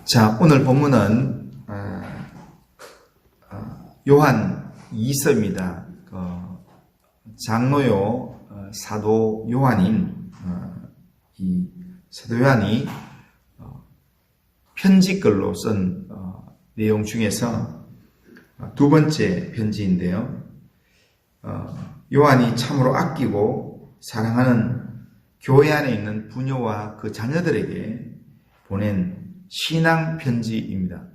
자, 오늘 본문은 요한 2서입니다. 장로요 사도 요한인 이 사도 요한이 편지글로 쓴 내용 중에서 두 번째 편지인데요. 요한이 참으로 아끼고 사랑하는 교회 안에 있는 부녀와 그 자녀들에게 보낸 신앙 편지입니다.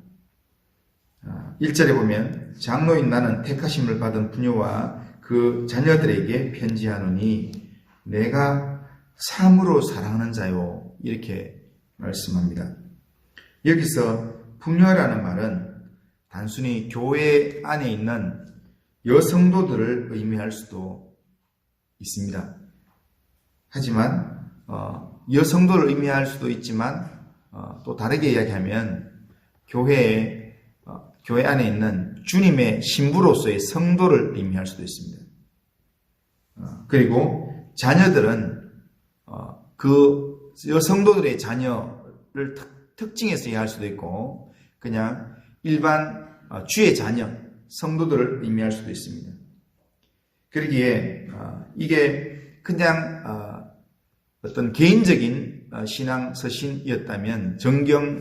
1절에 보면 장로인 나는 택하심을 받은 부녀와 그 자녀들에게 편지하노니 내가 참으로 사랑하는 자요, 이렇게 말씀합니다. 여기서 부녀라는 말은 단순히 교회 안에 있는 여성도들을 의미할 수도 있습니다. 하지만 여성도를 의미할 수도 있지만 또 다르게 이야기하면 교회 안에 있는 주님의 신부로서의 성도를 의미할 수도 있습니다. 그리고 자녀들은 그 여성도들의 자녀를 특징에서 이해할 수도 있고 그냥 일반 주의 자녀, 성도들을 의미할 수도 있습니다. 그러기에 이게 그냥 어떤 개인적인 신앙 서신이었다면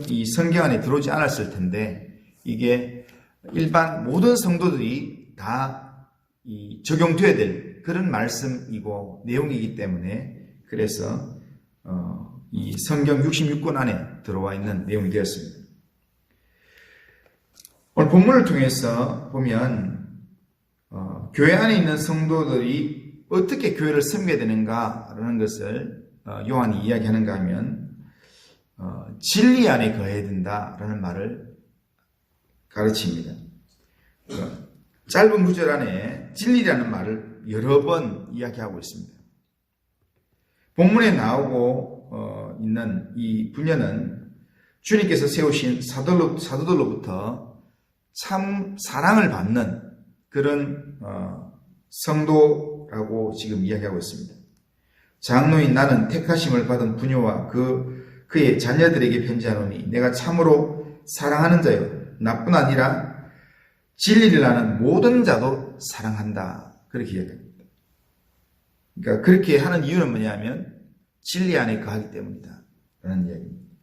이 성경 안에 들어오지 않았을 텐데 이게 일반 모든 성도들이 다 적용되어야 될 그런 말씀이고 내용이기 때문에 그래서 이 성경 66권 안에 들어와 있는 내용이 되었습니다. 오늘 본문을 통해서 보면 교회 안에 있는 성도들이 어떻게 교회를 섬겨야 되는가라는 것을 요한이 이야기하는가 하면 진리 안에 거해야 된다라는 말을 가르칩니다. 짧은 구절 안에 진리라는 말을 여러 번 이야기하고 있습니다. 본문에 나오고 있는 이 부녀는 주님께서 세우신 사도들로부터 참 사랑을 받는 그런 성도라고 지금 이야기하고 있습니다. 장로인 나는 택하심을 받은 부녀와 그의 자녀들에게 편지하노니 내가 참으로 사랑하는 자요, 나뿐 아니라 진리를 아는 모든 자도 사랑한다, 그렇게 이야기합니다. 그러니까 그렇게 하는 이유는 뭐냐면 진리 안에 거하기 때문이다 라는 이야기입니다.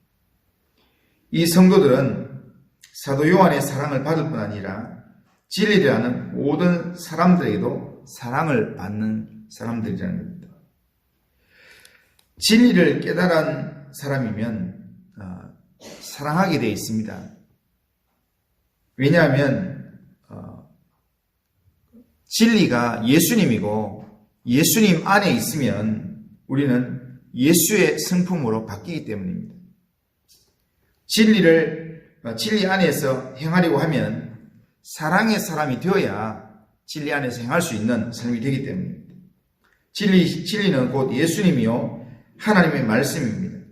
이 성도들은 사도 요한의 사랑을 받을 뿐 아니라 진리를 아는 모든 사람들에게도 사랑을 받는 사람들이라는 겁니다. 진리를 깨달은 사람이면 사랑하게 되어 있습니다. 왜냐하면 진리가 예수님이고 예수님 안에 있으면 우리는 예수의 성품으로 바뀌기 때문입니다. 진리 안에서 행하려고 하면 사랑의 사람이 되어야 진리 안에서 행할 수 있는 삶이 되기 때문입니다. 진리는 곧 예수님이요 하나님의 말씀입니다.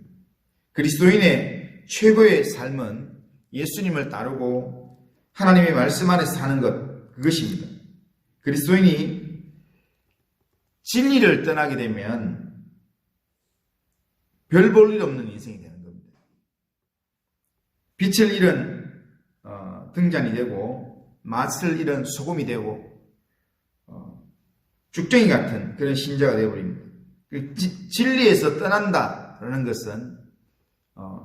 그리스도인의 최고의 삶은 예수님을 따르고 하나님의 말씀 안에서 사는 그것입니다. 그리스도인이 진리를 떠나게 되면 별 볼 일 없는 인생이 되는 겁니다. 빛을 잃은 등잔이 되고 맛을 잃은 소금이 되고 죽정이 같은 그런 신자가 되어버립니다. 진리에서 떠난다라는 것은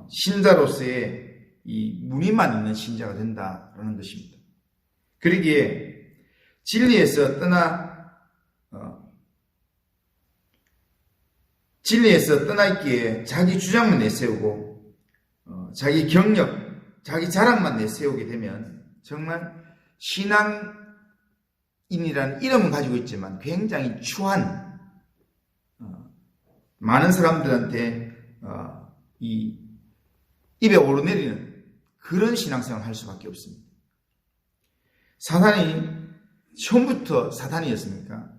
신자로서의 이 무늬만 있는 신자가 된다라는 것입니다. 그러기에 진리에서 떠나 있기에 자기 주장만 내세우고 자기 경력, 자기 자랑만 내세우게 되면 정말 신앙인이라는 이름은 가지고 있지만 굉장히 추한 많은 사람들한테 이 입에 오르내리는 그런 신앙생활을 할 수밖에 없습니다. 사탄이 처음부터 사탄이었습니까?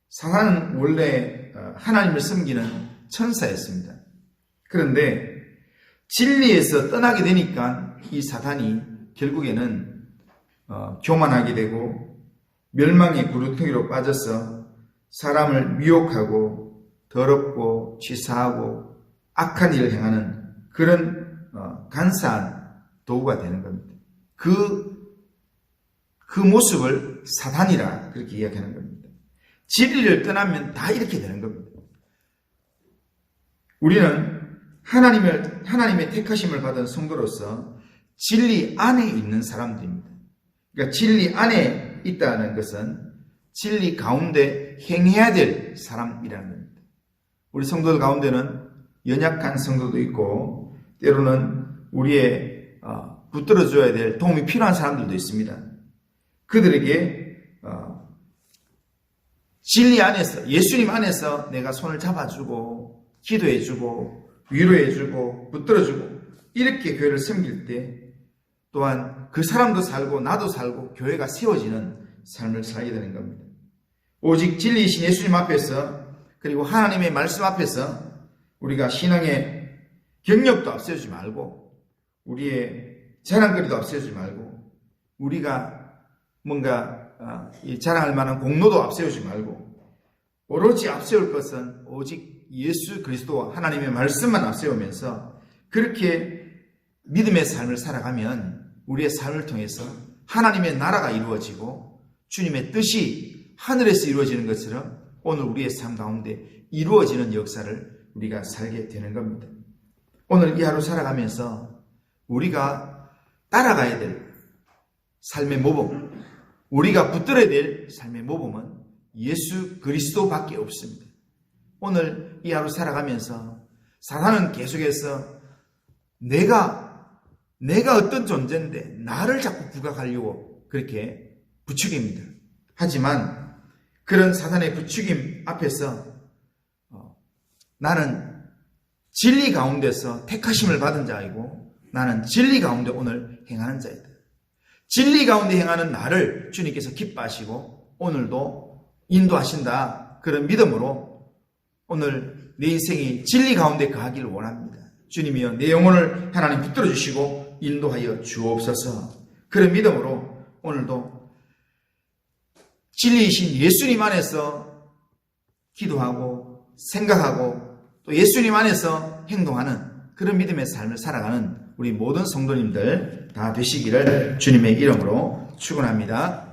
사탄은 원래 하나님을 섬기는 천사였습니다. 그런데 진리에서 떠나게 되니까 이 사탄이 결국에는 교만하게 되고 멸망의 구루텅이로 빠져서 사람을 미혹하고 더럽고 치사하고 악한 일을 행하는 그런 간사한 도구가 되는 겁니다. 그 모습을 사단이라 그렇게 이야기하는 겁니다. 진리를 떠나면 다 이렇게 되는 겁니다. 우리는 하나님의 택하심을 받은 성도로서 진리 안에 있는 사람들입니다. 그러니까 진리 안에 있다는 것은 진리 가운데 행해야 될 사람이라는 겁니다. 우리 성도들 가운데는 연약한 성도도 있고 때로는 우리의 붙들어줘야 될 도움이 필요한 사람들도 있습니다. 그들에게 진리 안에서 예수님 안에서 내가 손을 잡아주고 기도해주고 위로해주고 붙들어주고 이렇게 교회를 섬길 때 또한 그 사람도 살고 나도 살고 교회가 세워지는 삶을 살게 되는 겁니다. 오직 진리이신 예수님 앞에서 그리고 하나님의 말씀 앞에서 우리가 신앙의 경력도 앞세우지 말고 우리의 자랑거리도 앞세우지 말고 우리가 뭔가 자랑할 만한 공로도 앞세우지 말고 오로지 앞세울 것은 오직 예수 그리스도와 하나님의 말씀만 앞세우면서 그렇게 믿음의 삶을 살아가면 우리의 삶을 통해서 하나님의 나라가 이루어지고 주님의 뜻이 하늘에서 이루어지는 것처럼 오늘 우리의 삶 가운데 이루어지는 역사를 우리가 살게 되는 겁니다. 오늘 이 하루 살아가면서 우리가 따라가야 될 삶의 모범, 우리가 붙들어야 될 삶의 모범은 예수 그리스도밖에 없습니다. 오늘 이 하루 살아가면서 사단은 계속해서 내가 어떤 존재인데 나를 자꾸 부각하려고 그렇게 부추깁니다. 하지만 그런 사단의 부추김 앞에서 나는 진리 가운데서 택하심을 받은 자이고 나는 진리 가운데 오늘 행하는 자이다. 진리 가운데 행하는 나를 주님께서 기뻐하시고 오늘도 인도하신다. 그런 믿음으로 오늘 내 인생이 진리 가운데 거하기를 원합니다. 주님이여 내 영혼을 하나님 붙들어 주시고 인도하여 주옵소서. 그런 믿음으로 오늘도 진리이신 예수님 안에서 기도하고 생각하고 또 예수님 안에서 행동하는 그런 믿음의 삶을 살아가는 우리 모든 성도님들 다 되시기를 주님의 이름으로 축원합니다.